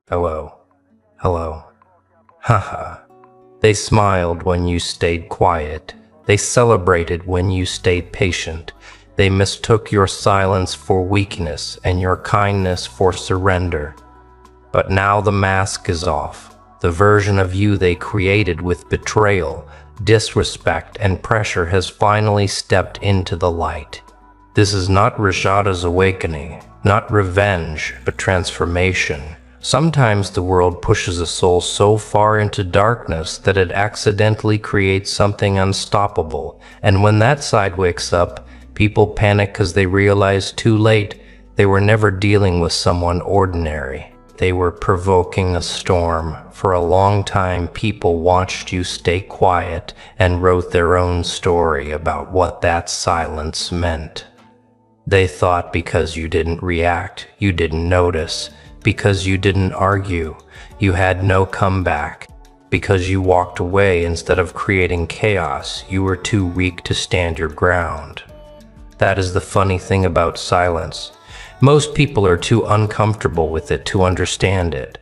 Hello. Hello. Haha. They smiled when you stayed quiet. They celebrated when you stayed patient. They mistook your silence for weakness and your kindness for surrender. But now the mask is off. The version of you they created with betrayal, disrespect, and pressure has finally stepped into the light. This is not Rashada's awakening, not revenge, but transformation. Sometimes the world pushes a soul so far into darkness that it accidentally creates something unstoppable. And when that side wakes up, people panic because they realize too late they were never dealing with someone ordinary. They were provoking a storm. For a long time, people watched you stay quiet and wrote their own story about what that silence meant. They thought because you didn't react, you didn't notice. Because you didn't argue, you had no comeback. Because you walked away instead of creating chaos, you were too weak to stand your ground. That is the funny thing about silence. Most people are too uncomfortable with it to understand it.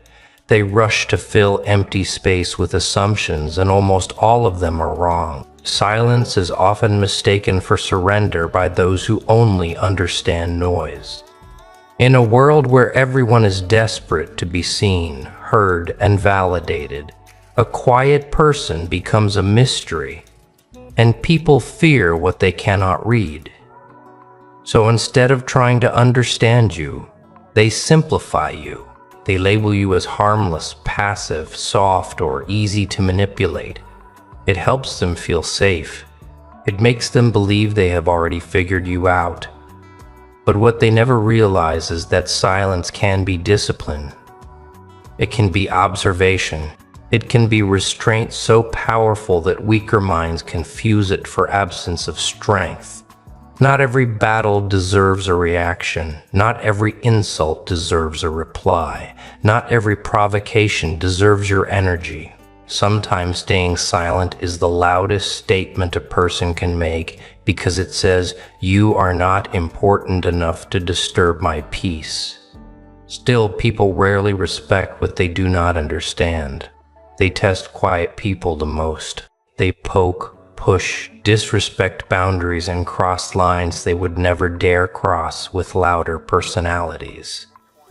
They rush to fill empty space with assumptions, and almost all of them are wrong. Silence is often mistaken for surrender by those who only understand noise. In a world where everyone is desperate to be seen, heard, and validated, a quiet person becomes a mystery, and people fear what they cannot read. So instead of trying to understand you, they simplify you. They label you as harmless, passive, soft, or easy to manipulate. It helps them feel safe. It makes them believe they have already figured you out. But what they never realize is that silence can be discipline. It can be observation. It can be restraint so powerful that weaker minds confuse it for absence of strength. Not every battle deserves a reaction. Not every insult deserves a reply. Not every provocation deserves your energy. Sometimes staying silent is the loudest statement a person can make because it says, "You are not important enough to disturb my peace." Still, people rarely respect what they do not understand. They test quiet people the most. They poke, push, disrespect boundaries, and cross lines they would never dare cross with louder personalities.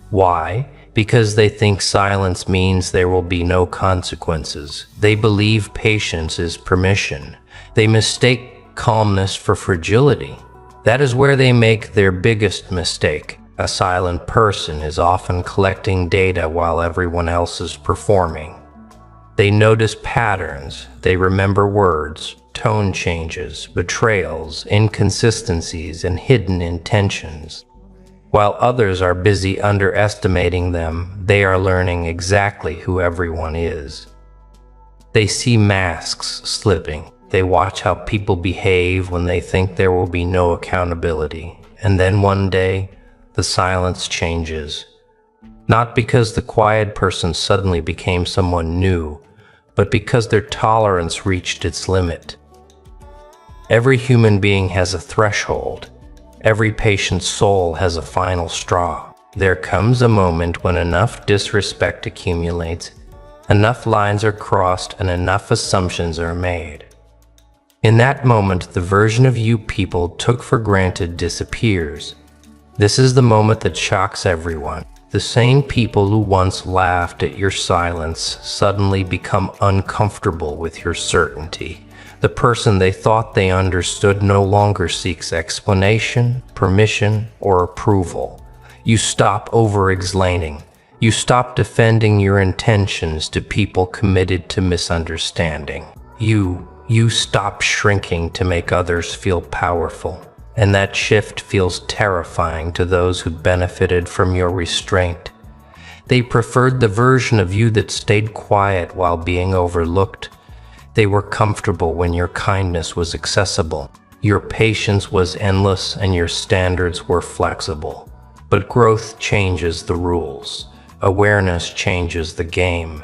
Why? Because they think silence means there will be no consequences. They believe patience is permission. They mistake calmness for fragility. That is where they make their biggest mistake. A silent person is often collecting data while everyone else is performing. They notice patterns. They remember words, tone changes, betrayals, inconsistencies, and hidden intentions. While others are busy underestimating them, they are learning exactly who everyone is. They see masks slipping. They watch how people behave when they think there will be no accountability. And then one day, the silence changes. Not because the quiet person suddenly became someone new, but because their tolerance reached its limit. Every human being has a threshold. Every patient's soul has a final straw. There comes a moment when enough disrespect accumulates, enough lines are crossed, and enough assumptions are made. In that moment, the version of you people took for granted disappears. This is the moment that shocks everyone. The same people who once laughed at your silence suddenly become uncomfortable with your certainty. The person they thought they understood no longer seeks explanation, permission, or approval. You stop over-explaining. You stop defending your intentions to people committed to misunderstanding. You stop shrinking to make others feel powerful. And that shift feels terrifying to those who benefited from your restraint. They preferred the version of you that stayed quiet while being overlooked. They were comfortable when your kindness was accessible. Your patience was endless and your standards were flexible. But growth changes the rules. Awareness changes the game.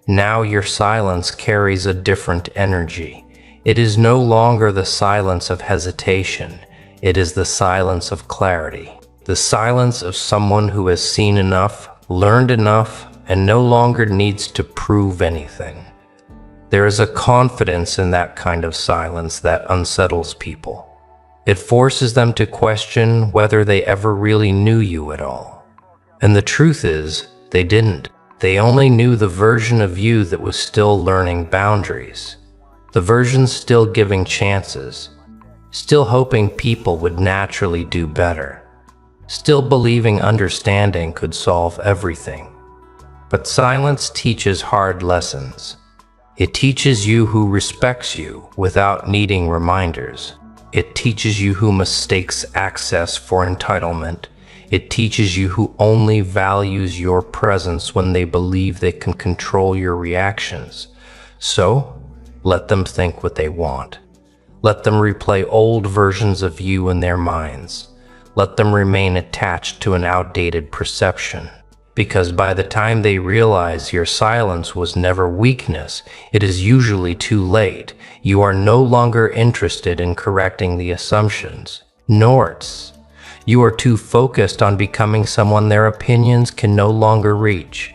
Now your silence carries a different energy. It is no longer the silence of hesitation. It is the silence of clarity. The silence of someone who has seen enough, learned enough, and no longer needs to prove anything. There is a confidence in that kind of silence that unsettles people. It forces them to question whether they ever really knew you at all. And the truth is, they didn't. They only knew the version of you that was still learning boundaries. The version still giving chances. Still hoping people would naturally do better. Still believing understanding could solve everything. But silence teaches hard lessons. It teaches you who respects you without needing reminders. It teaches you who mistakes access for entitlement. It teaches you who only values your presence when they believe they can control your reactions. So, let them think what they want. Let them replay old versions of you in their minds. Let them remain attached to an outdated perception. Because by the time they realize your silence was never weakness, it is usually too late. You are no longer interested in correcting the assumptions. Norts. You are too focused on becoming someone their opinions can no longer reach.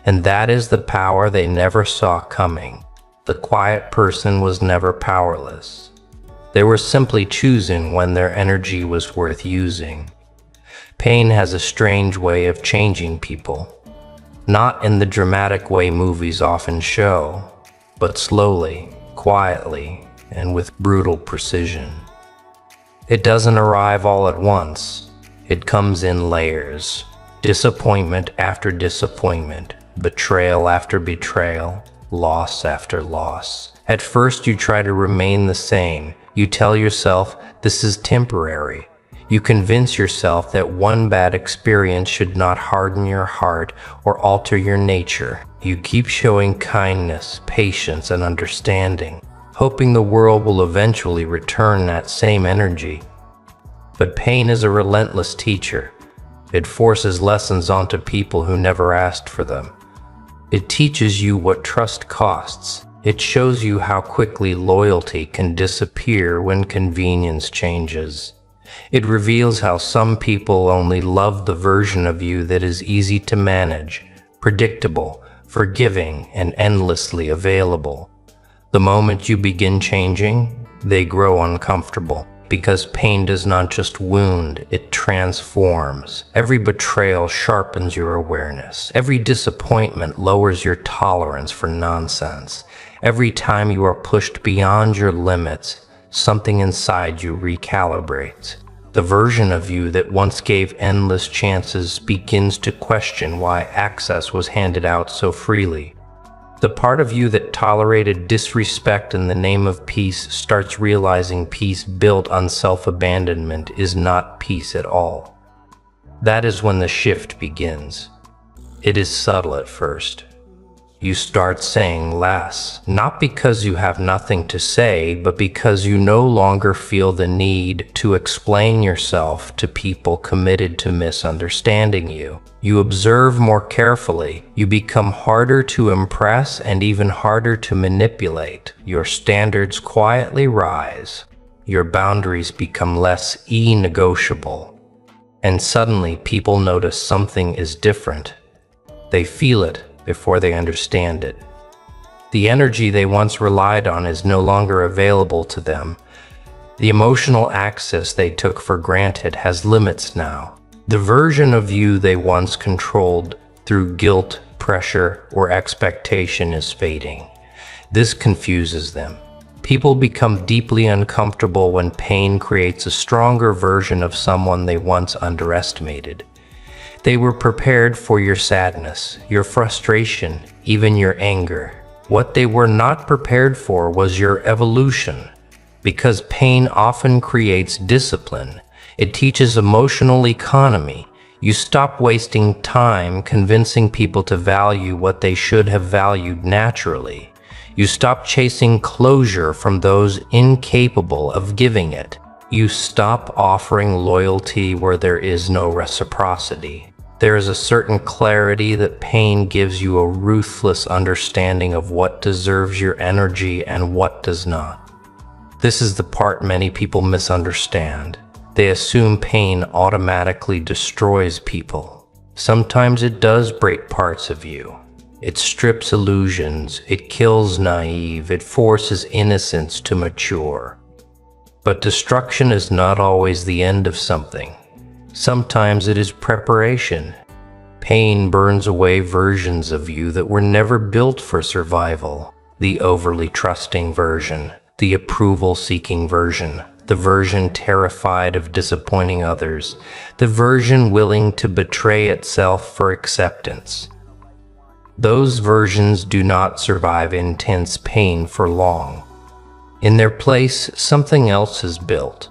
And that is the power they never saw coming. The quiet person was never powerless. They were simply choosing when their energy was worth using. Pain has a strange way of changing people. Not in the dramatic way movies often show, but slowly, quietly, and with brutal precision. It doesn't arrive all at once. It comes in layers. Disappointment after disappointment, betrayal after betrayal, loss after loss. At first you try to remain the same. You tell yourself this is temporary. You convince yourself that one bad experience should not harden your heart or alter your nature. You keep showing kindness, patience, and understanding, hoping the world will eventually return that same energy. But pain is a relentless teacher. It forces lessons onto people who never asked for them. It teaches you what trust costs. It shows you how quickly loyalty can disappear when convenience changes. It reveals how some people only love the version of you that is easy to manage, predictable, forgiving, and endlessly available. The moment you begin changing, they grow uncomfortable. Because pain does not just wound, it transforms. Every betrayal sharpens your awareness. Every disappointment lowers your tolerance for nonsense. Every time you are pushed beyond your limits, something inside you recalibrates. The version of you that once gave endless chances begins to question why access was handed out so freely. The part of you that tolerated disrespect in the name of peace starts realizing peace built on self-abandonment is not peace at all. That is when the shift begins. It is subtle at first. You start saying less, not because you have nothing to say, but because you no longer feel the need to explain yourself to people committed to misunderstanding you. You observe more carefully. You become harder to impress and even harder to manipulate. Your standards quietly rise. Your boundaries become less negotiable. And suddenly people notice something is different. They feel it before they understand it. The energy they once relied on is no longer available to them. The emotional access they took for granted has limits now. The version of you they once controlled through guilt, pressure, or expectation is fading. This confuses them. People become deeply uncomfortable when pain creates a stronger version of someone they once underestimated. They were prepared for your sadness, your frustration, even your anger. What they were not prepared for was your evolution. Because pain often creates discipline, it teaches emotional economy. You stop wasting time convincing people to value what they should have valued naturally. You stop chasing closure from those incapable of giving it. You stop offering loyalty where there is no reciprocity. There is a certain clarity that pain gives you a ruthless understanding of what deserves your energy and what does not. This is the part many people misunderstand. They assume pain automatically destroys people. Sometimes it does break parts of you. It strips illusions, it kills naive, it forces innocence to mature. But destruction is not always the end of something. Sometimes it is preparation. Pain burns away versions of you that were never built for survival. The overly trusting version, the approval-seeking version, the version terrified of disappointing others, the version willing to betray itself for acceptance. Those versions do not survive intense pain for long. In their place, something else is built.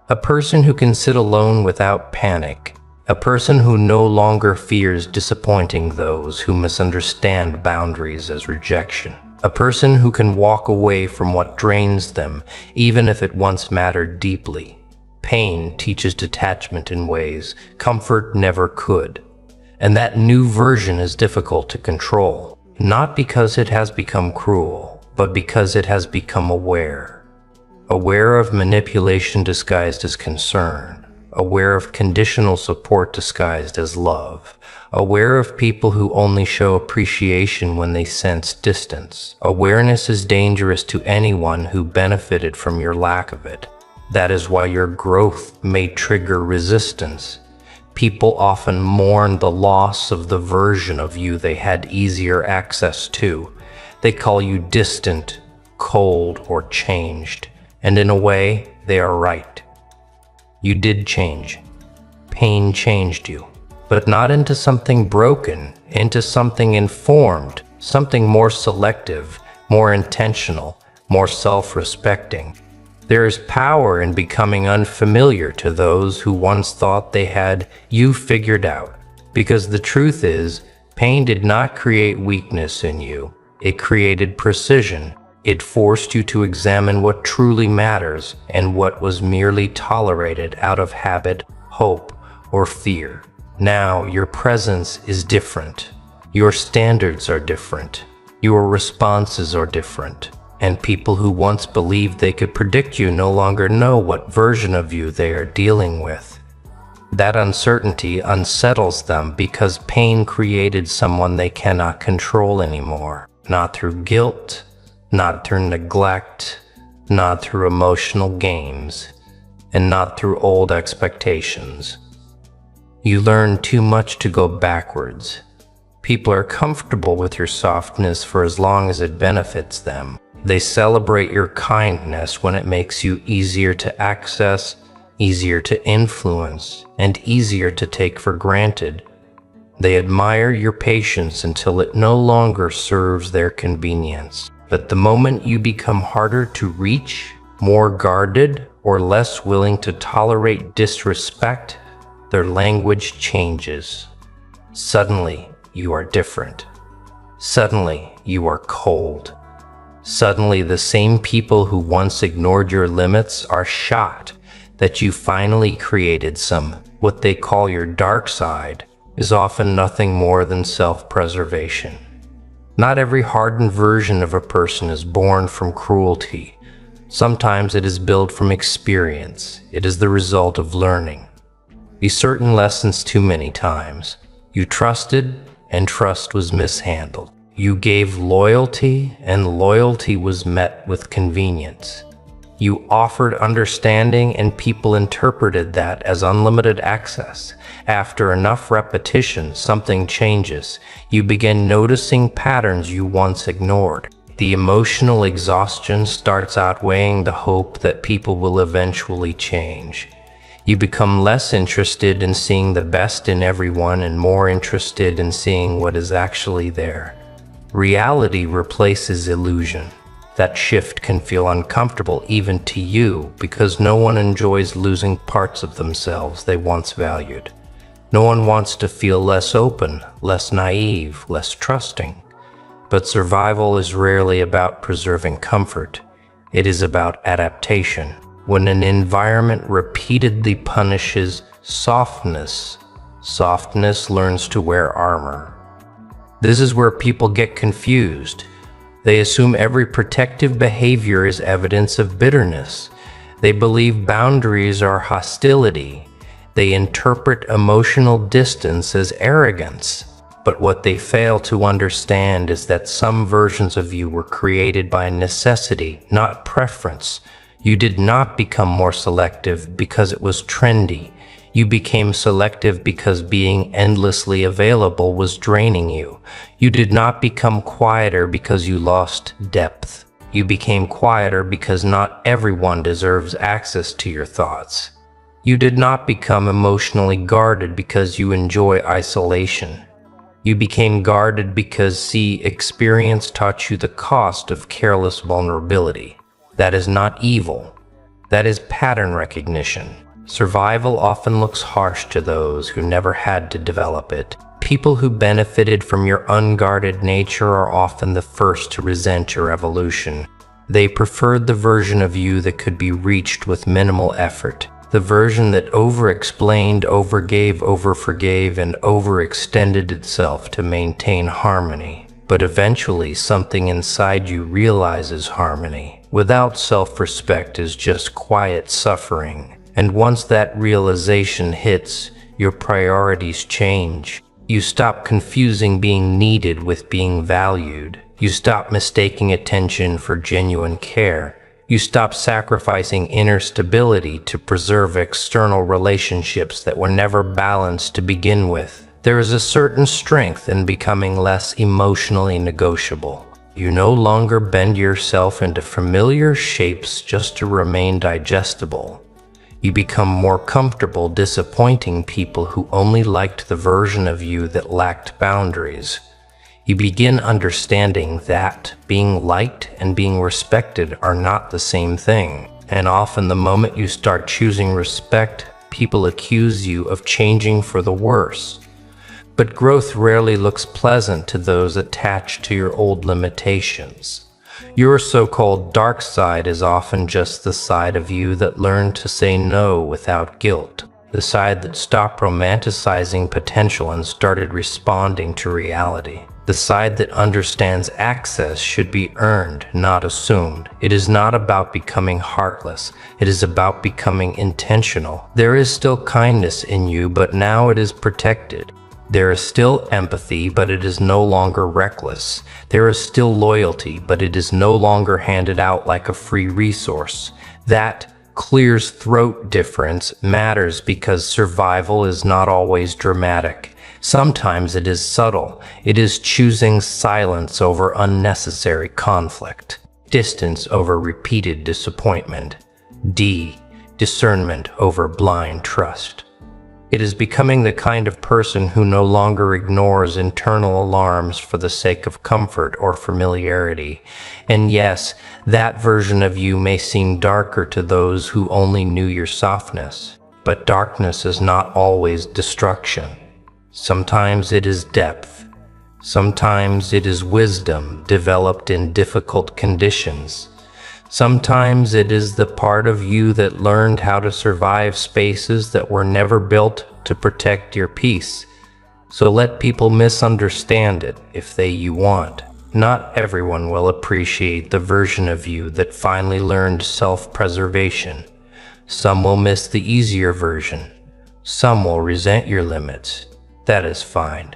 A person who can sit alone without panic. A person who no longer fears disappointing those who misunderstand boundaries as rejection. A person who can walk away from what drains them, even if it once mattered deeply. Pain teaches detachment in ways comfort never could. And that new version is difficult to control, not because it has become cruel, but because it has become aware. Aware of manipulation disguised as concern, aware of conditional support disguised as love, aware of people who only show appreciation when they sense distance. Awareness is dangerous to anyone who benefited from your lack of it. That is why your growth may trigger resistance. People often mourn the loss of the version of you they had easier access to. They call you distant, cold, or changed. And in a way, they are right. You did change. Pain changed you. But not into something broken, into something informed, something more selective, more intentional, more self-respecting. There is power in becoming unfamiliar to those who once thought they had you figured out. Because the truth is, pain did not create weakness in you. It created precision. It forced you to examine what truly matters and what was merely tolerated out of habit, hope, or fear. Now your presence is different. Your standards are different. Your responses are different. And people who once believed they could predict you no longer know what version of you they are dealing with. That uncertainty unsettles them because pain created someone they cannot control anymore. Not through guilt, not through neglect, not through emotional games, and not through old expectations. You learn too much to go backwards. People are comfortable with your softness for as long as it benefits them. They celebrate your kindness when it makes you easier to access, easier to influence, and easier to take for granted. They admire your patience until it no longer serves their convenience. But the moment you become harder to reach, more guarded, or less willing to tolerate disrespect, their language changes. Suddenly, you are different. Suddenly, you are cold. Suddenly, the same people who once ignored your limits are shocked that you finally created what they call your dark side, is often nothing more than self-preservation. Not every hardened version of a person is born from cruelty. Sometimes it is built from experience. It is the result of learning. You certain lessons too many times. You trusted, and trust was mishandled. You gave loyalty, and loyalty was met with convenience. You offered understanding, and people interpreted that as unlimited access. After enough repetition, something changes. You begin noticing patterns you once ignored. The emotional exhaustion starts outweighing the hope that people will eventually change. You become less interested in seeing the best in everyone and more interested in seeing what is actually there. Reality replaces illusion. That shift can feel uncomfortable even to you because no one enjoys losing parts of themselves they once valued. No one wants to feel less open, less naive, less trusting. But survival is rarely about preserving comfort. It is about adaptation. When an environment repeatedly punishes softness, softness learns to wear armor. This is where people get confused. They assume every protective behavior is evidence of bitterness. They believe boundaries are hostility. They interpret emotional distance as arrogance. But what they fail to understand is that some versions of you were created by necessity, not preference. You did not become more selective because it was trendy. You became selective because being endlessly available was draining you. You did not become quieter because you lost depth. You became quieter because not everyone deserves access to your thoughts. You did not become emotionally guarded because you enjoy isolation. You became guarded because experience taught you the cost of careless vulnerability. That is not evil. That is pattern recognition. Survival often looks harsh to those who never had to develop it. People who benefited from your unguarded nature are often the first to resent your evolution. They preferred the version of you that could be reached with minimal effort. The version that over-explained, overgave, overforgave, and overextended itself to maintain harmony. But eventually, something inside you realizes harmony. Without self-respect is just quiet suffering. And once that realization hits, your priorities change. You stop confusing being needed with being valued. You stop mistaking attention for genuine care. You stop sacrificing inner stability to preserve external relationships that were never balanced to begin with. There is a certain strength in becoming less emotionally negotiable. You no longer bend yourself into familiar shapes just to remain digestible. You become more comfortable disappointing people who only liked the version of you that lacked boundaries. You begin understanding that being liked and being respected are not the same thing. And often the moment you start choosing respect, people accuse you of changing for the worse. But growth rarely looks pleasant to those attached to your old limitations. Your so-called dark side is often just the side of you that learned to say no without guilt. The side that stopped romanticizing potential and started responding to reality. The side that understands access should be earned, not assumed. It is not about becoming heartless. It is about becoming intentional. There is still kindness in you, but now it is protected. There is still empathy, but it is no longer reckless. There is still loyalty, but it is no longer handed out like a free resource. That clears throat difference matters because survival is not always dramatic. Sometimes it is subtle. It is choosing silence over unnecessary conflict, distance over repeated disappointment, discernment over blind trust. It is becoming the kind of person who no longer ignores internal alarms for the sake of comfort or familiarity. And yes, that version of you may seem darker to those who only knew your softness. But darkness is not always destruction. Sometimes it is depth. Sometimes it is wisdom developed in difficult conditions. Sometimes it is the part of you that learned how to survive spaces that were never built to protect your peace. So let people misunderstand it if you want. Not everyone will appreciate the version of you that finally learned self-preservation. Some will miss the easier version. Some will resent your limits. That is fine.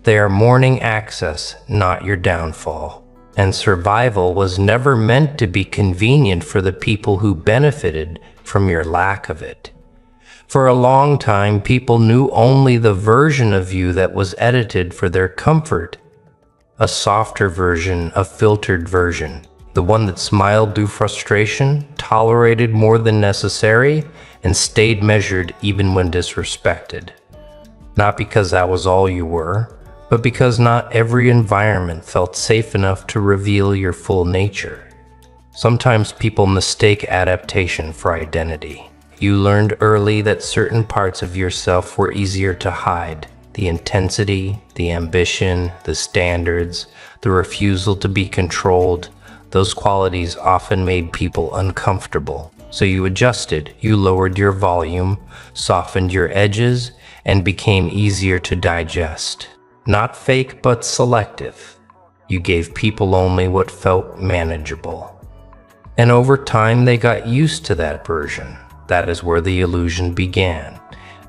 They are mourning access, not your downfall. And survival was never meant to be convenient for the people who benefited from your lack of it. For a long time, people knew only the version of you that was edited for their comfort. A softer version, a filtered version. The one that smiled through frustration, tolerated more than necessary, and stayed measured even when disrespected. Not because that was all you were, but because not every environment felt safe enough to reveal your full nature. Sometimes people mistake adaptation for identity. You learned early that certain parts of yourself were easier to hide. The intensity, the ambition, the standards, the refusal to be controlled, those qualities often made people uncomfortable. So you adjusted, you lowered your volume, softened your edges, and became easier to digest. Not fake, but selective. You gave people only what felt manageable. And over time, they got used to that version. That is where the illusion began.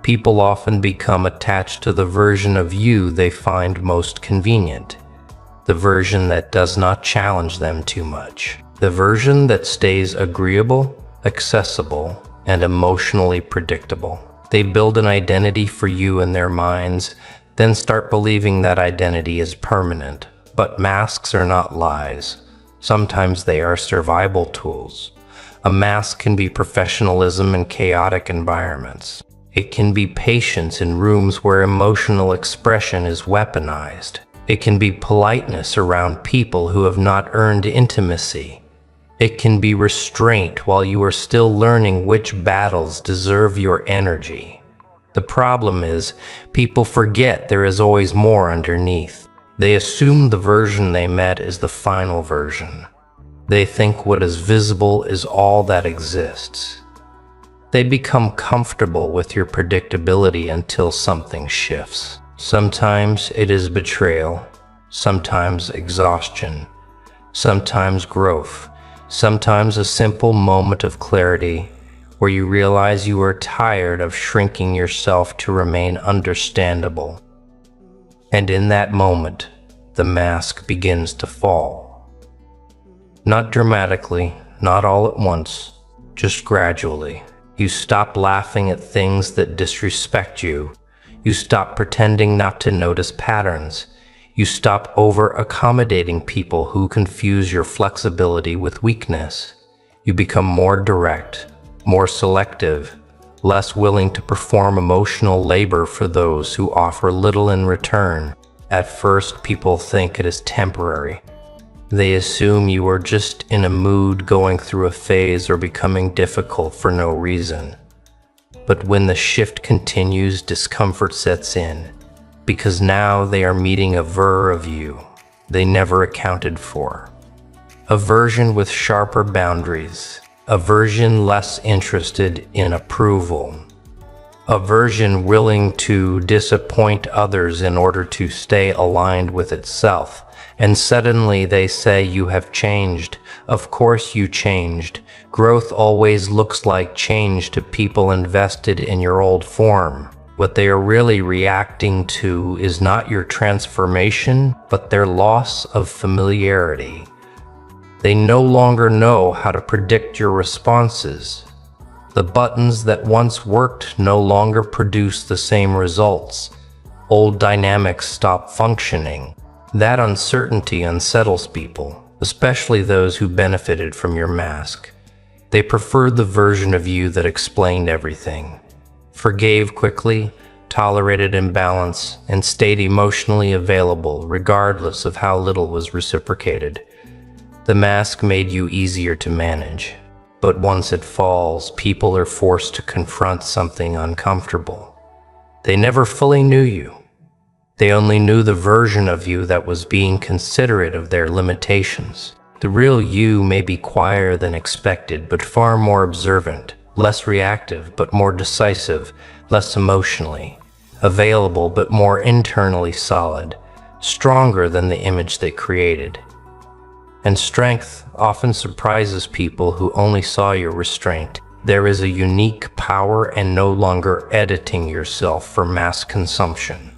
People often become attached to the version of you they find most convenient, the version that does not challenge them too much, the version that stays agreeable, accessible, and emotionally predictable. They build an identity for you in their minds, then start believing that identity is permanent. But masks are not lies. Sometimes they are survival tools. A mask can be professionalism in chaotic environments. It can be patience in rooms where emotional expression is weaponized. It can be politeness around people who have not earned intimacy. It can be restraint while you are still learning which battles deserve your energy. The problem is, people forget there is always more underneath. They assume the version they met is the final version. They think what is visible is all that exists. They become comfortable with your predictability until something shifts. Sometimes it is betrayal, sometimes exhaustion, sometimes growth, sometimes a simple moment of clarity where you realize you are tired of shrinking yourself to remain understandable. And in that moment, the mask begins to fall. Not dramatically, not all at once, just gradually. You stop laughing at things that disrespect you. You stop pretending not to notice patterns. You stop over-accommodating people who confuse your flexibility with weakness. You become more direct, more selective, less willing to perform emotional labor for those who offer little in return. At first, people think it is temporary. They assume you are just in a mood, going through a phase, or becoming difficult for no reason. But when the shift continues, discomfort sets in, because now they are meeting a version of you they never accounted for. A version with sharper boundaries, a version less interested in approval, a version willing to disappoint others in order to stay aligned with itself. And suddenly they say, you have changed. Of course you changed. Growth always looks like change to people invested in your old form. What they are really reacting to is not your transformation, but their loss of familiarity. They no longer know how to predict your responses. The buttons that once worked no longer produce the same results. Old dynamics stop functioning. That uncertainty unsettles people, especially those who benefited from your mask. They preferred the version of you that explained everything, forgave quickly, tolerated imbalance, and stayed emotionally available regardless of how little was reciprocated. The mask made you easier to manage, but once it falls, people are forced to confront something uncomfortable. They never fully knew you. They only knew the version of you that was being considerate of their limitations. The real you may be quieter than expected, but far more observant, less reactive, but more decisive, less emotionally available, but more internally solid, stronger than the image they created. And strength often surprises people who only saw your restraint. There is a unique power in no longer editing yourself for mass consumption.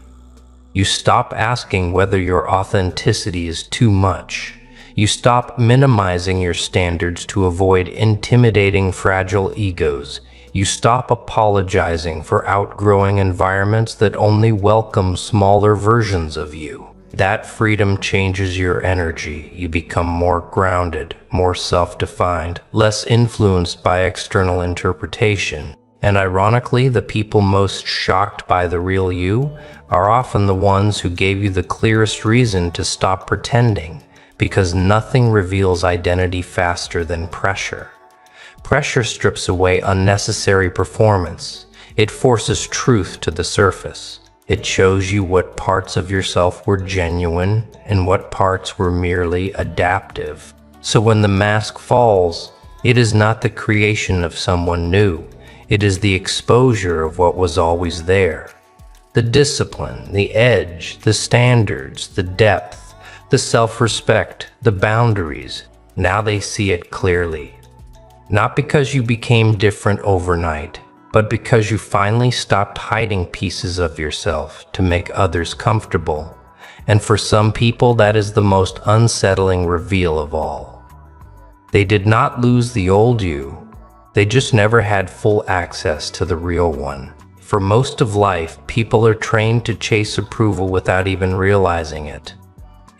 You stop asking whether your authenticity is too much. You stop minimizing your standards to avoid intimidating fragile egos. You stop apologizing for outgrowing environments that only welcome smaller versions of you. That freedom changes your energy. You become more grounded, more self-defined, less influenced by external interpretation. And ironically, the people most shocked by the real you are often the ones who gave you the clearest reason to stop pretending, because nothing reveals identity faster than pressure. Pressure strips away unnecessary performance. It forces truth to the surface. It shows you what parts of yourself were genuine and what parts were merely adaptive. So when the mask falls, it is not the creation of someone new. It is the exposure of what was always there. The discipline, the edge, the standards, the depth, the self-respect, the boundaries. Now they see it clearly. Not because you became different overnight, but because you finally stopped hiding pieces of yourself to make others comfortable. And for some people, that is the most unsettling reveal of all. They did not lose the old you. They just never had full access to the real one. For most of life, people are trained to chase approval without even realizing it.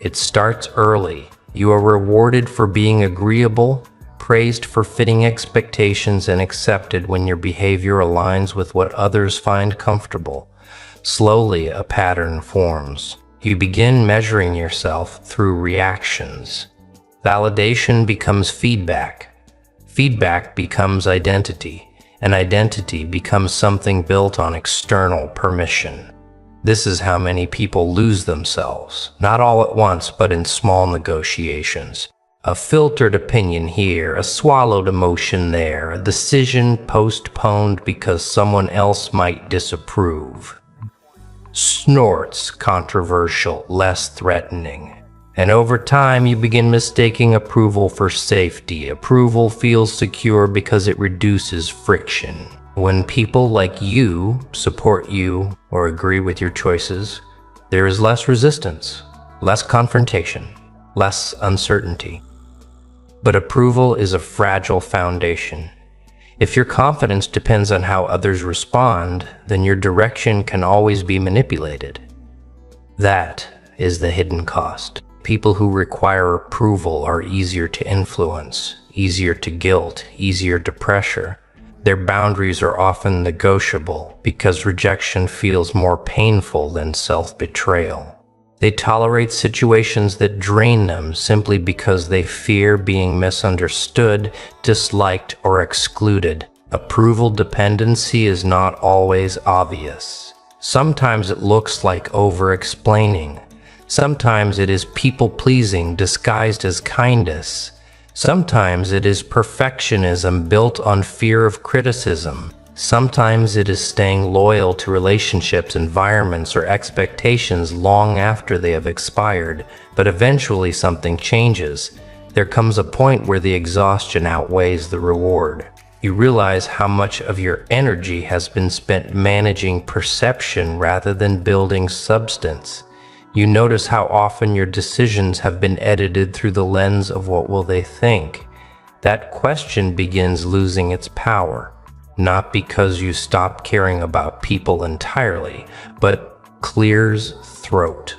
It starts early. You are rewarded for being agreeable, praised for fitting expectations, and accepted when your behavior aligns with what others find comfortable. Slowly, a pattern forms. You begin measuring yourself through reactions. Validation becomes feedback. Feedback becomes identity, and identity becomes something built on external permission. This is how many people lose themselves, not all at once, but in small negotiations. A filtered opinion here, a swallowed emotion there, a decision postponed because someone else might disapprove. Snorts, controversial, less threatening. And over time, you begin mistaking approval for safety. Approval feels secure because it reduces friction. When people like you support you or agree with your choices, there is less resistance, less confrontation, less uncertainty. But approval is a fragile foundation. If your confidence depends on how others respond, then your direction can always be manipulated. That is the hidden cost. People who require approval are easier to influence, easier to guilt, easier to pressure. Their boundaries are often negotiable because rejection feels more painful than self-betrayal. They tolerate situations that drain them simply because they fear being misunderstood, disliked, or excluded. Approval dependency is not always obvious. Sometimes it looks like over-explaining. Sometimes it is people-pleasing disguised as kindness. Sometimes it is perfectionism built on fear of criticism. Sometimes it is staying loyal to relationships, environments, or expectations long after they have expired. But eventually something changes. There comes a point where the exhaustion outweighs the reward. You realize how much of your energy has been spent managing perception rather than building substance. You notice how often your decisions have been edited through the lens of what will they think. That question begins losing its power, not because you stop caring about people entirely, but clears throat.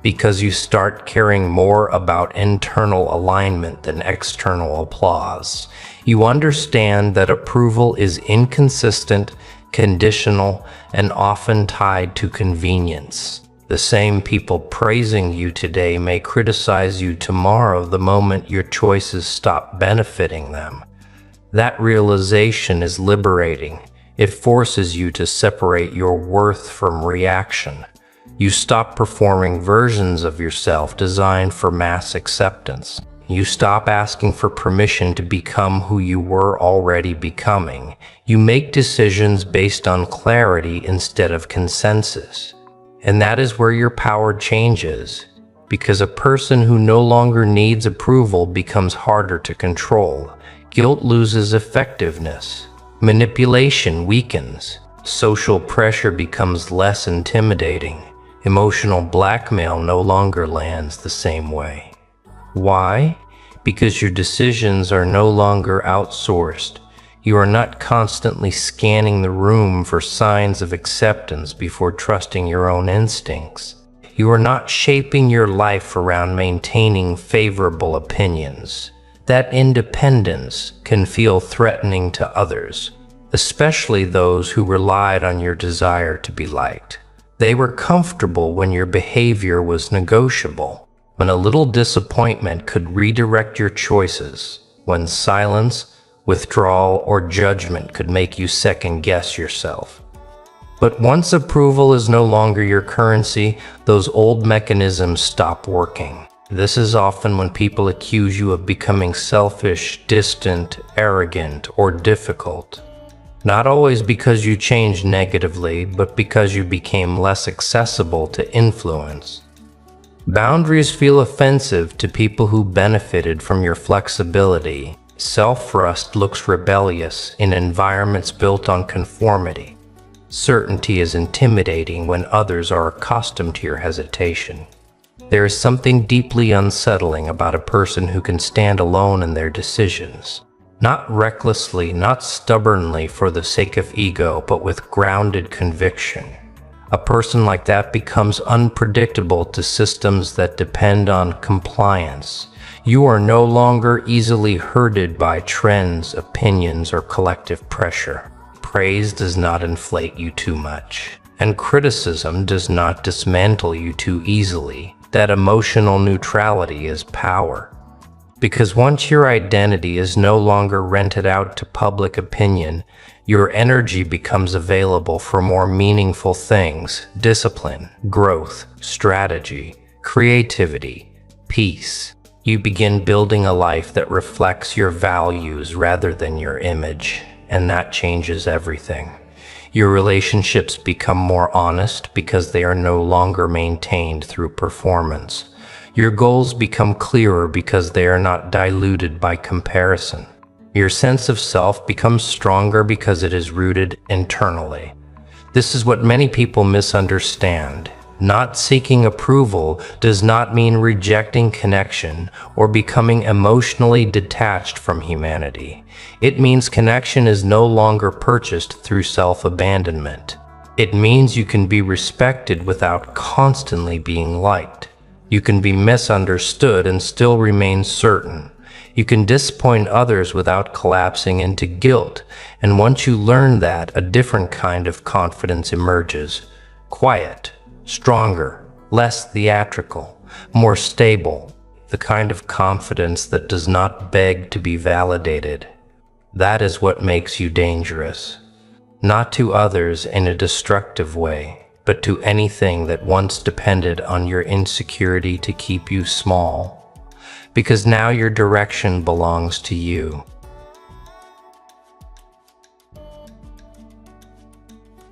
Because you start caring more about internal alignment than external applause. You understand that approval is inconsistent, conditional, and often tied to convenience. The same people praising you today may criticize you tomorrow the moment your choices stop benefiting them. That realization is liberating. It forces you to separate your worth from reaction. You stop performing versions of yourself designed for mass acceptance. You stop asking for permission to become who you were already becoming. You make decisions based on clarity instead of consensus. And that is where your power changes, because a person who no longer needs approval becomes harder to control. Guilt loses effectiveness. Manipulation weakens. Social pressure becomes less intimidating. Emotional blackmail no longer lands the same way. Why? Because your decisions are no longer outsourced. You are not constantly scanning the room for signs of acceptance before trusting your own instincts. You are not shaping your life around maintaining favorable opinions. That independence can feel threatening to others, especially those who relied on your desire to be liked. They were comfortable when your behavior was negotiable, when a little disappointment could redirect your choices, when silence, withdrawal, or judgment could make you second-guess yourself. But once approval is no longer your currency, those old mechanisms stop working. This is often when people accuse you of becoming selfish, distant, arrogant, or difficult. Not always because you changed negatively, but because you became less accessible to influence. Boundaries feel offensive to people who benefited from your flexibility. Self-trust looks rebellious in environments built on conformity. Certainty is intimidating when others are accustomed to your hesitation. There is something deeply unsettling about a person who can stand alone in their decisions. Not recklessly, not stubbornly for the sake of ego, but with grounded conviction. A person like that becomes unpredictable to systems that depend on compliance. You are no longer easily herded by trends, opinions, or collective pressure. Praise does not inflate you too much, and criticism does not dismantle you too easily. That emotional neutrality is power. Because once your identity is no longer rented out to public opinion, your energy becomes available for more meaningful things: discipline, growth, strategy, creativity, peace. You begin building a life that reflects your values rather than your image, and that changes everything. Your relationships become more honest because they are no longer maintained through performance. Your goals become clearer because they are not diluted by comparison. Your sense of self becomes stronger because it is rooted internally. This is what many people misunderstand. Not seeking approval does not mean rejecting connection or becoming emotionally detached from humanity. It means connection is no longer purchased through self-abandonment. It means you can be respected without constantly being liked. You can be misunderstood and still remain certain. You can disappoint others without collapsing into guilt. And once you learn that, a different kind of confidence emerges. Quiet, stronger, less theatrical, more stable. The kind of confidence that does not beg to be validated. That is what makes you dangerous. Not to others in a destructive way, but to anything that once depended on your insecurity to keep you small. Because now your direction belongs to you.